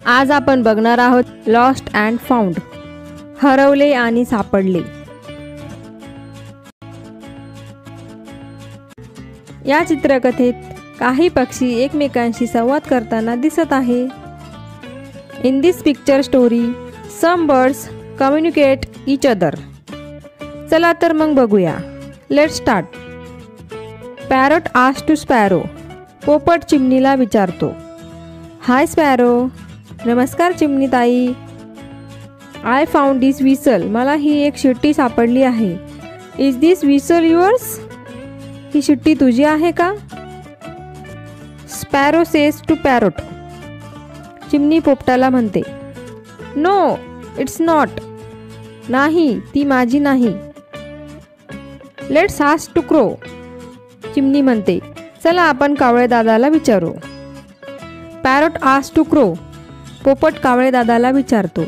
आज आपण बघणार आहोत लॉस्ट अँड फाउंड, हरवले आणि सापडले। या चित्रकथेत काही पक्षी एकमेकांशी संवाद करताना दिसत आहे। In this picture story some birds communicate each other. चला तर मग बघूया। Let's start. Parrot asked to sparrow. पोपट चिमणीला विचारतो, हाय स्पॅरो। नमस्कार चिमणी ताई। I found this whistle. मला ही एक शिट्टी सापडली आहे। Is this whistle yours? ही शिट्टी तुझी आहे का? Sparrow says to parrot. चिमणी पोपटाला म्हणते, नो इट्स नॉट। नाही, ती माझी नाही। Let's ask to crow. चिमणी म्हणते, चला आपण कावळे दादाला विचारू। Parrot asked to crow. पोपट कावळे दादाला विचारतो,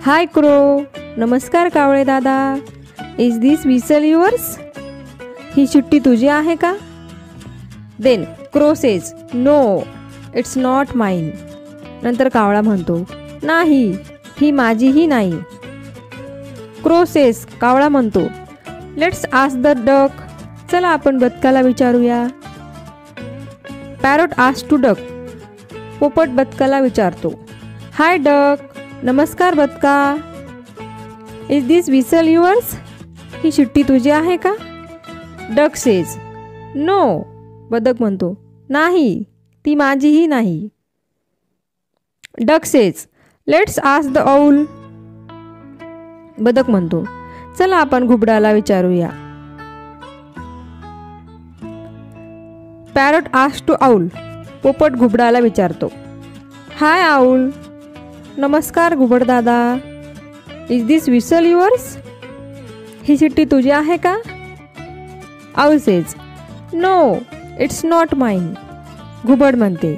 हाय क्रो। नमस्कार कावळे दादा। Is this whistle yours? ही शिट्टी तुझी आहे का? Then crow says, no it's not mine. नंतर कावळा म्हणतो, नाही, ही माझीही नाही। क्रो सेज, कावळा म्हणतो, लेट्स आस्क द डक। चला आपण बदकाला विचारूया। Parrot asked to duck. पोपट बदकाला विचारतो, हाय डक। नमस्कार बदका। Is this whistle yours? ही शिट्टी तुझी आहे का? Duck says, no. बदक म्हणतो, नाही, ती माझीही नाही। Duck says, let's ask the owl. बदक म्हणतो, चला आपण घुबडाला विचारूया। Parrot asked to owl. पोपट घुबडाला विचारतो, हाय आऊल। नमस्कार घुबड दादा। Is this whistle yours? ही शिट्टी तुझी आहे का? Owl says, no it's not mine. घुबड म्हणते,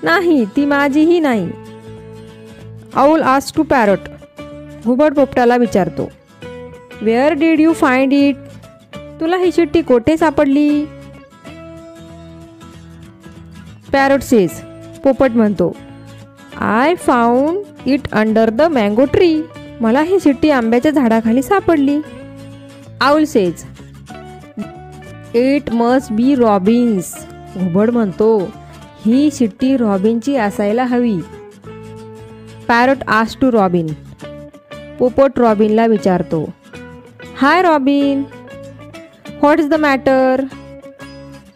नाही, ती माझीही नाही। Owl asked to parrot. घुबड पोपटाला विचारतो, where did you find it? तुला ही शिट्टी कोठे सापडली? पॅरोट सेज, पोपट म्हणतो, I found it under the mango tree. मला ही शिट्टी आंब्याच्या झाडाखाली सापडली। Owl says, it must be robin's. घुबड म्हणतो, ही शिट्टी रॉबिनची असायला हवी। Parrot asked to robin. पोपट रॉबिनला विचारतो, hi robin, what is the matter?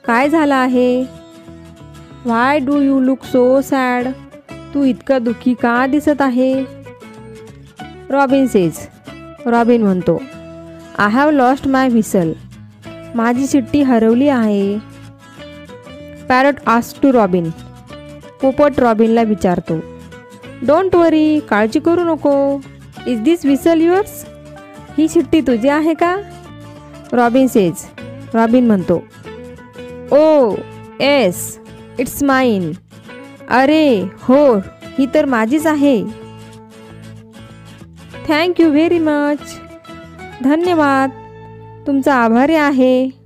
काय झालं आहे? Why do you look so sad? तू इतका दुःखी का दिसत आहे? रॉबिन सेज, रॉबिन म्हणतो, I have lost my whistle. माझी शिट्टी हरवली आहे। Parrot asked to robin. पोपट रॉबिनला विचारतो, डोंट वरी, काळजी करू नको। Is this whistle yours? ही शिट्टी तुझी आहे का? रॉबिन सेज, रॉबिन म्हणतो, ओ येस इट्स माइन। अरे हो, ही तर माझीच आहे। Thank you very much. धन्यवाद, तुमचा आभारी आहे।